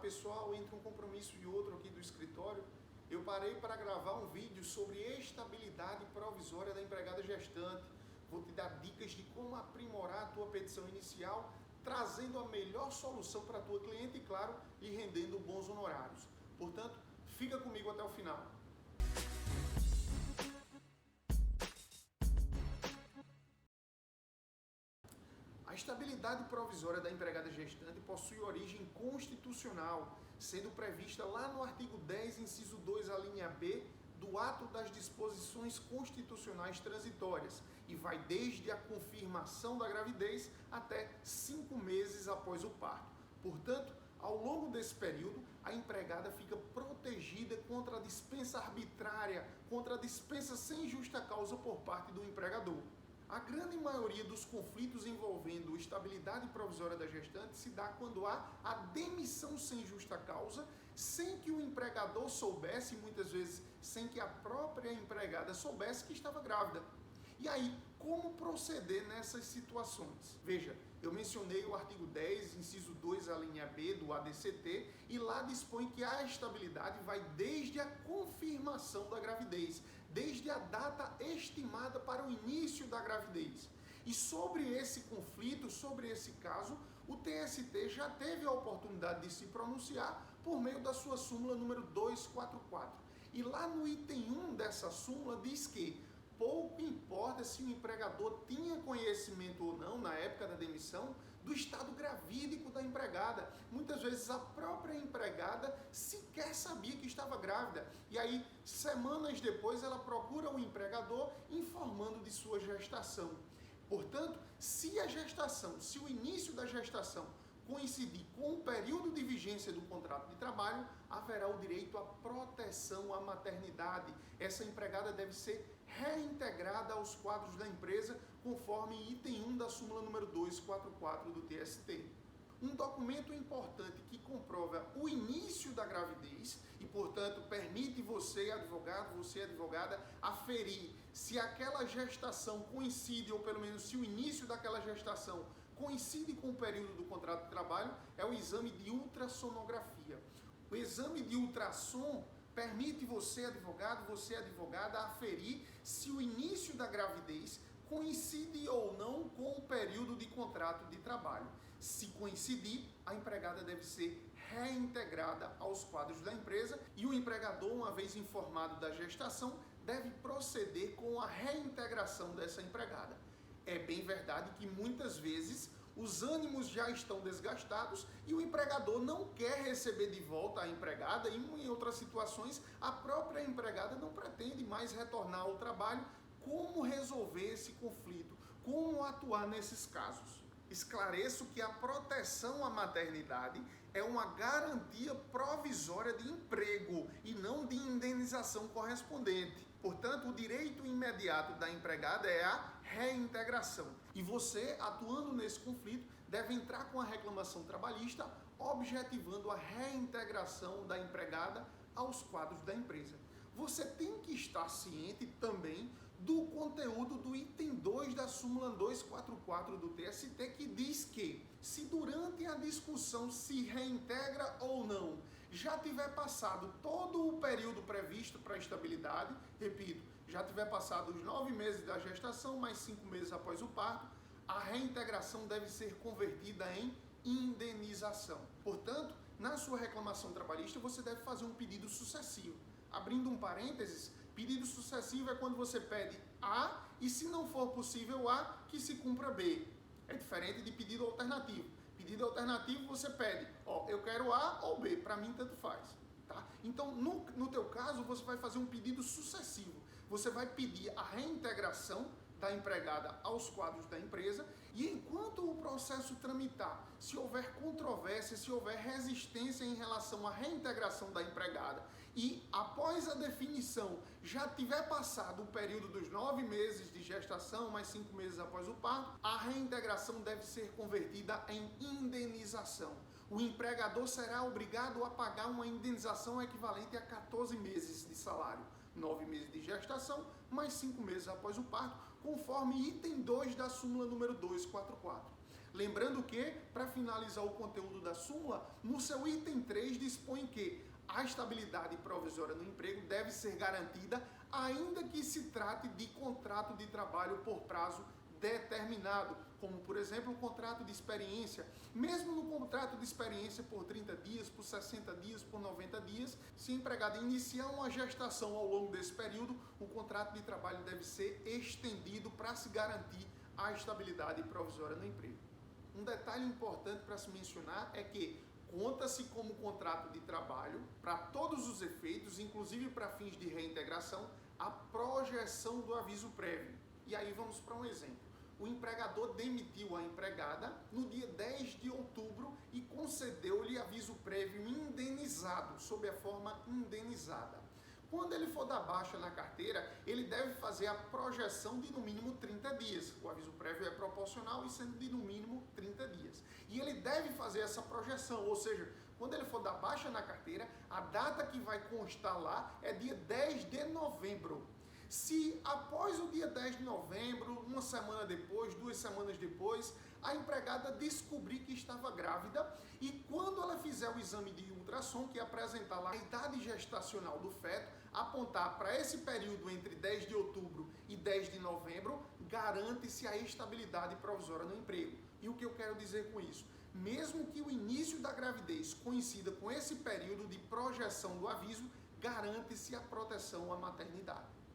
pessoal, entre um compromisso e outro aqui do escritório, eu parei para gravar um vídeo sobre estabilidade provisória da empregada gestante. Vou te dar dicas de como aprimorar a tua petição inicial, trazendo a melhor solução para a tua cliente e, claro, lhe rendendo bons honorários. Portanto, fica comigo até o final. A estabilidade provisória da empregada gestante possui origem constitucional, sendo prevista lá no artigo 10, inciso 2, a linha B, do ato das disposições constitucionais transitórias e vai desde a confirmação da gravidez até 5 meses após o parto. Portanto, ao longo desse período, a empregada fica protegida contra a dispensa arbitrária, contra a dispensa sem justa causa por parte do empregador. A grande maioria dos conflitos envolvendo estabilidade provisória da gestante se dá quando há a demissão sem justa causa, sem que o empregador soubesse, muitas vezes sem que a própria empregada soubesse que estava grávida. E aí, como proceder nessas situações? Veja, eu mencionei o artigo 10, inciso 2, a linha B do ADCT, e lá dispõe que a estabilidade vai desde a confirmação da gravidez, desde a data estimada para o início da gravidez. E sobre esse conflito, sobre esse caso, o TST já teve a oportunidade de se pronunciar por meio da sua súmula número 244. E lá no item 1 dessa súmula diz que pouco importa se o empregador tinha conhecimento ou não, na época da demissão, do estado gravídico da empregada. Muitas vezes a própria empregada sequer sabia que estava grávida. E aí, semanas depois, ela procura o empregador informando de sua gestação. Portanto, se o início da gestação coincidir com o período de vigência do contrato de trabalho, haverá o direito à proteção à maternidade. Essa empregada deve ser reintegrada aos quadros da empresa, conforme item 1 da súmula número 244 do TST. Um documento importante que comprova o início da gravidez e, portanto, permite você, advogado, você, advogada, aferir se aquela gestação coincide, ou pelo menos se o início daquela gestação coincide com o período do contrato de trabalho, é o exame de ultrassonografia. O exame de ultrassom permite você, advogado, você, advogada, aferir se o início da gravidez coincide ou não com o período de contrato de trabalho. Se coincidir, a empregada deve ser reintegrada aos quadros da empresa e o empregador, uma vez informado da gestação, deve proceder com a reintegração dessa empregada. É bem verdade que muitas vezes os ânimos já estão desgastados e o empregador não quer receber de volta a empregada e em outras situações a própria empregada não pretende mais retornar ao trabalho. Como resolver esse conflito? Como atuar nesses casos? Esclareço que a proteção à maternidade é uma garantia provisória de emprego e não de indenização correspondente. Portanto, o direito imediato da empregada é a reintegração. E você, atuando nesse conflito, deve entrar com a reclamação trabalhista, objetivando a reintegração da empregada aos quadros da empresa. Você tem que estar ciente também do conteúdo do item 2 da súmula 244 do TST, que diz que se durante a discussão se reintegra ou não, já tiver passado todo o período previsto para a estabilidade, repito, já tiver passado os 9 meses da gestação, mais 5 meses após o parto, a reintegração deve ser convertida em indenização. Portanto, na sua reclamação trabalhista, você deve fazer um pedido sucessivo. Abrindo um parênteses, pedido sucessivo é quando você pede A e, se não for possível A, que se cumpra B. É diferente de pedido alternativo. Pedido alternativo você pede, eu quero A ou B, para mim tanto faz. Tá? Então, no teu caso, você vai fazer um pedido sucessivo. Você vai pedir a reintegração da empregada aos quadros da empresa e, enquanto o processo tramitar, se houver controvérsia, se houver resistência em relação à reintegração da empregada e, após a definição, já tiver passado o período dos 9 meses de gestação, mais 5 meses após o parto, a reintegração deve ser convertida em indenização. O empregador será obrigado a pagar uma indenização equivalente a 14 meses de salário. 9 meses de gestação, mais 5 meses após o parto, conforme item 2 da súmula número 244. Lembrando que, para finalizar o conteúdo da súmula, no seu item 3 dispõe que a estabilidade provisória no emprego deve ser garantida ainda que se trate de contrato de trabalho por prazo determinado, como por exemplo o contrato de experiência. Mesmo no contrato de experiência por 30 dias, por 60 dias, por 90 dias, se o empregado iniciar uma gestação ao longo desse período, o contrato de trabalho deve ser estendido para se garantir a estabilidade provisória no emprego. Um detalhe importante para se mencionar é que conta-se como contrato de trabalho para todos os efeitos, inclusive para fins de reintegração, a projeção do aviso prévio. E aí vamos para um exemplo. O empregador demitiu a empregada no dia 10 de outubro e concedeu-lhe aviso prévio indenizado, sob a forma indenizada. Quando ele for dar baixa na carteira, ele deve fazer a projeção de no mínimo 30 dias. O aviso prévio é proporcional e sendo de no mínimo 30 dias. E ele deve fazer essa projeção, ou seja, quando ele for dar baixa na carteira, a data que vai constar lá é dia 10 de novembro. Se após o dia 10 de novembro, uma semana depois, 2 semanas depois, a empregada descobrir que estava grávida e quando ela fizer o exame de ultrassom, que apresentar lá a idade gestacional do feto, apontar para esse período entre 10 de outubro e 10 de novembro, garante-se a estabilidade provisória no emprego. E o que eu quero dizer com isso? Mesmo que o início da gravidez coincida com esse período de projeção do aviso, garante-se a proteção à maternidade.